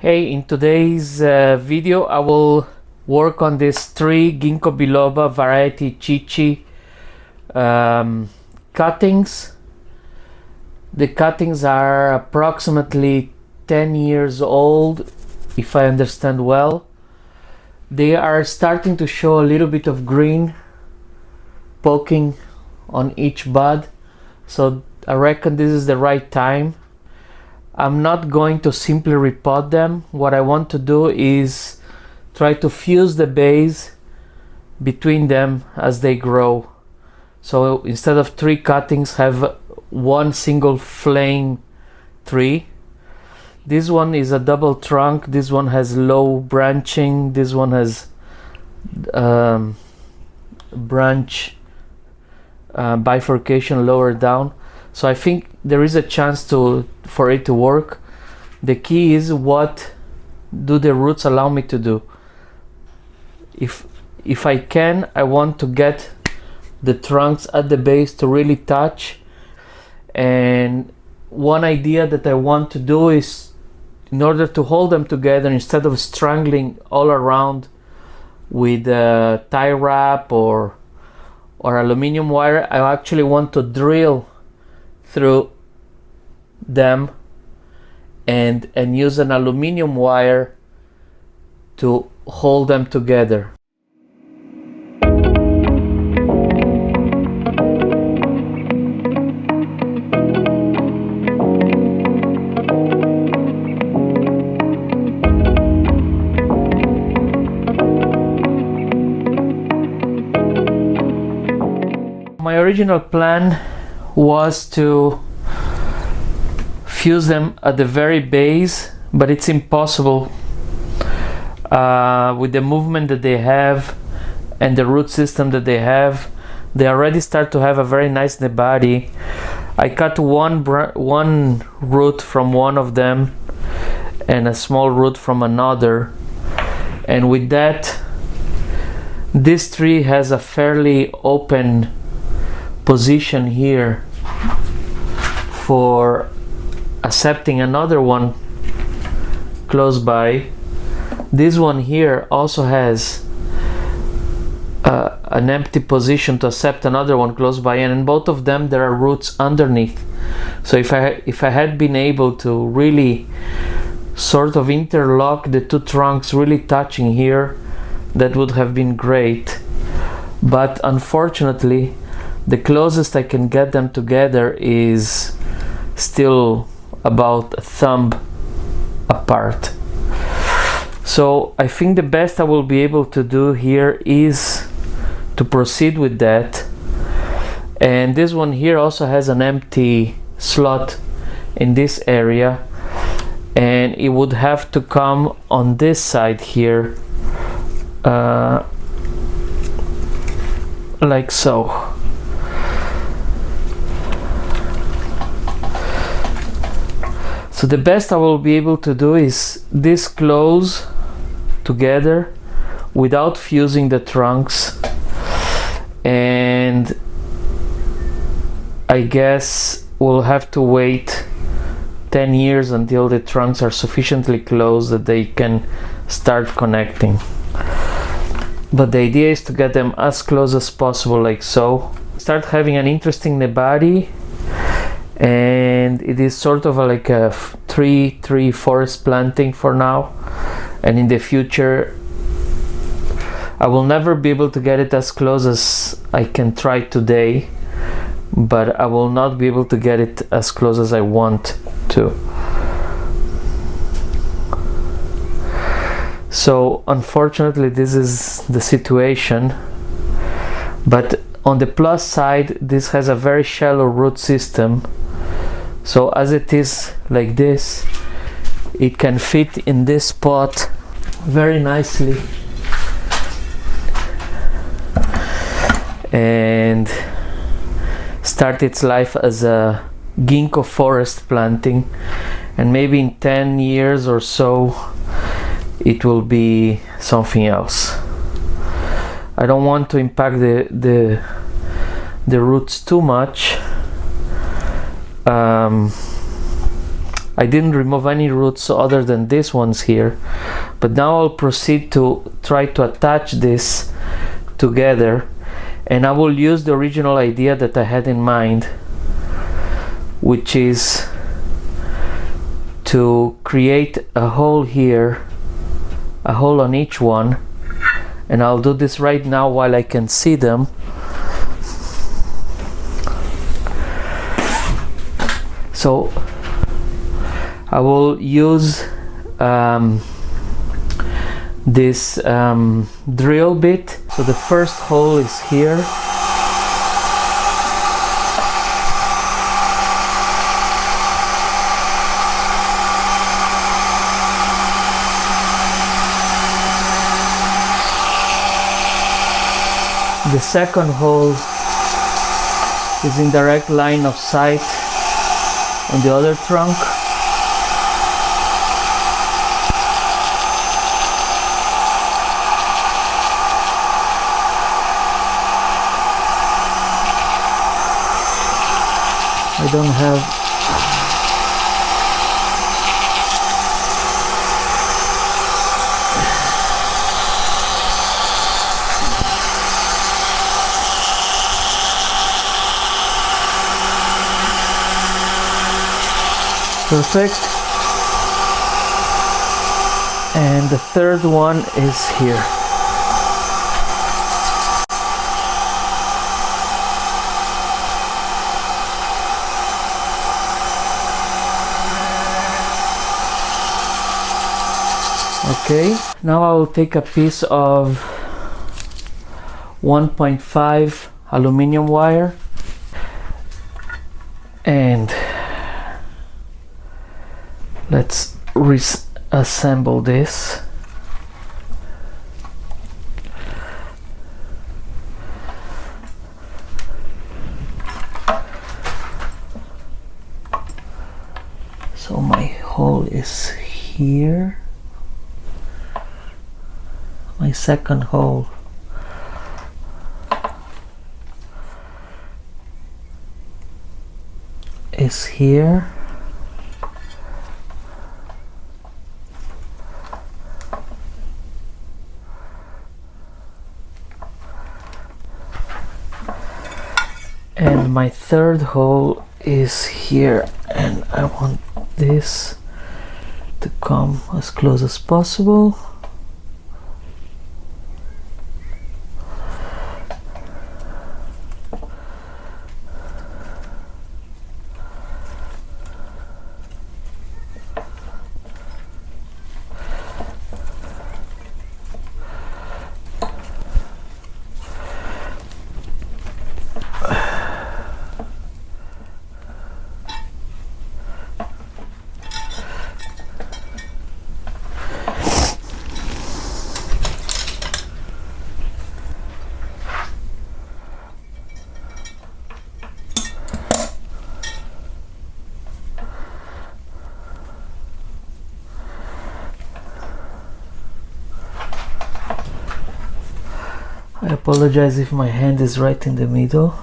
Hey, in today's video I will work on these three Ginkgo biloba variety Chichi cuttings. The cuttings are approximately 10 years old, if I understand well. They are starting to show a little bit of green poking on each bud, so I reckon this is the right time. I'm not going to simply repot them. What I want to do is try to fuse the base between them as they grow. So instead of three cuttings, have one single flame tree. This one is a double trunk. This one has low branching. This one has branch bifurcation lower down. So I think there is a chance for it to work. The key is, what do the roots allow me to do? If I can, I want to get the trunks at the base to really touch. And one idea that I want to do is, in order to hold them together, instead of strangling all around with tie wrap or aluminum wire, I actually want to drill through them and use an aluminum wire to hold them together. My original plan was to fuse them at the very base, but it's impossible with the movement that they have and the root system that they have. They already start to have a very nice body. I cut one root from one of them and a small root from another, and with that, this tree has a fairly open position here for accepting another one close by. This one here also has an empty position to accept another one close by, and in both of them there are roots underneath. So if I had been able to really sort of interlock the two trunks, really touching here, that would have been great. But unfortunately, the closest I can get them together is still about a thumb apart. So I think the best I will be able to do here is to proceed with that. And this one here also has an empty slot in this area, and it would have to come on this side here, like so. So the best I will be able to do is this close together without fusing the trunks, and I guess we'll have to wait 10 years until the trunks are sufficiently close that they can start connecting. But the idea is to get them as close as possible, like so. Start having an interesting body. And it is sort of like a tree forest planting for now, and in the future I will never be able to get it as close as I can try today, but I will not be able to get it as close as I want to. So unfortunately this is the situation, but on the plus side, this has a very shallow root system. So as it is like this, it can fit in this pot very nicely and start its life as a ginkgo forest planting, and maybe in 10 years or so it will be something else. I don't want to impact the roots too much. I didn't remove any roots other than these ones here, but now I'll proceed to try to attach this together, and I will use the original idea that I had in mind, which is to create a hole here, a hole on each one, and I'll do this right now while I can see them. So I will use this drill bit. So the first hole is here. The second hole is in direct line of sight on the other trunk. I don't have perfect. And the third one is here. Okay, now I will take a piece of 1.5 aluminum wire and let's reassemble this. So my hole is here. My second hole is here. And my third hole is here, and I want this to come as close as possible. I apologize if my hand is right in the middle.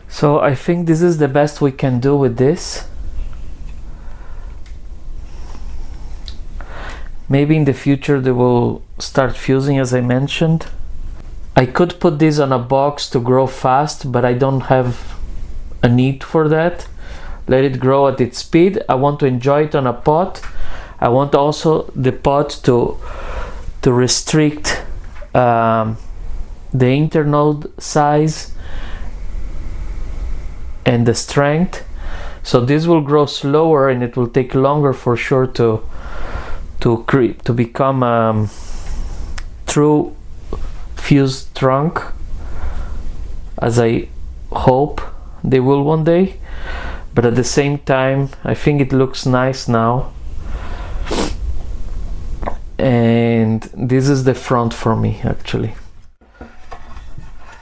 So I think this is the best we can do with this. Maybe in the future they will start fusing, as I mentioned. I could put this on a box to grow fast, but I don't have a need for that. Let it grow at its speed. I want to enjoy it on a pot. I want also the pot to restrict the internode size and the strength, so this will grow slower and it will take longer for sure to become true fused trunk, as I hope they will one day. But at the same time, I think it looks nice now, and this is the front for me actually.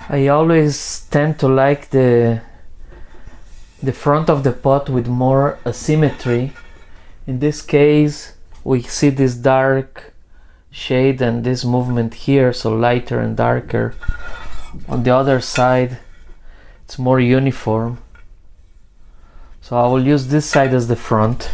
I always tend to like the front of the pot with more asymmetry. In this case we see this dark shade and this movement here, so lighter and darker. On the other side it's more uniform, so I will use this side as the front.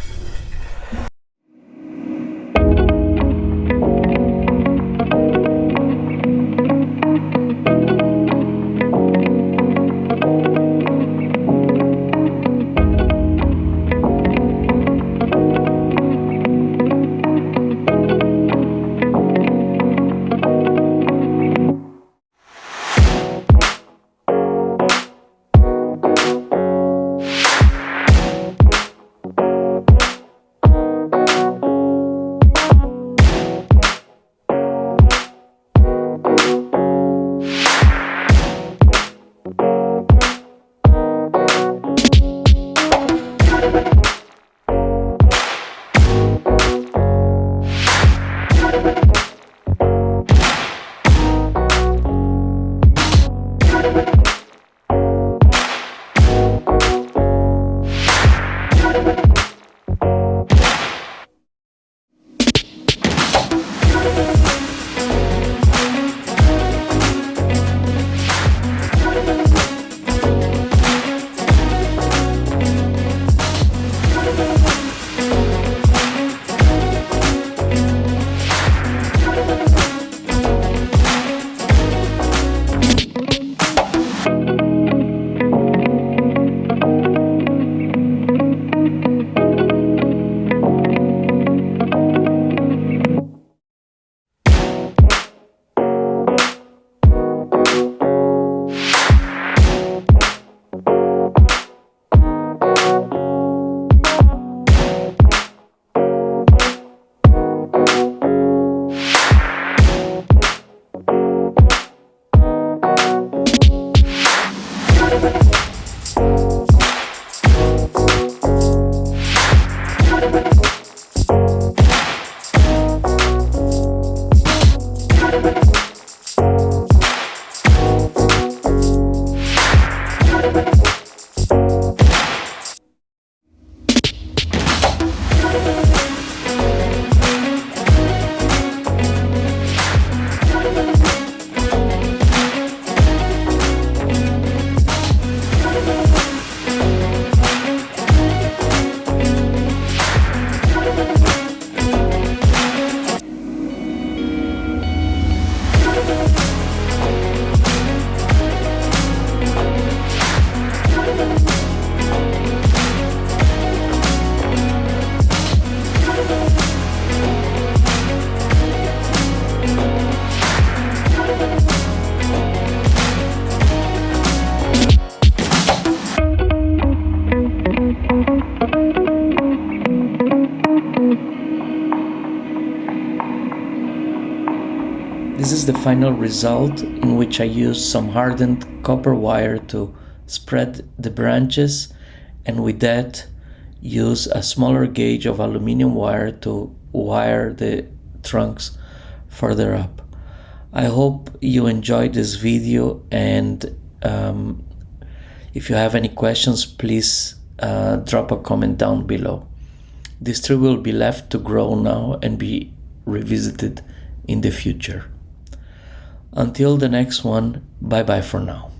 This is the final result, in which I use some hardened copper wire to spread the branches, and with that use a smaller gauge of aluminum wire to wire the trunks further up. I hope you enjoyed this video, and if you have any questions, please drop a comment down below. This tree will be left to grow now and be revisited in the future. Until the next one, bye bye for now.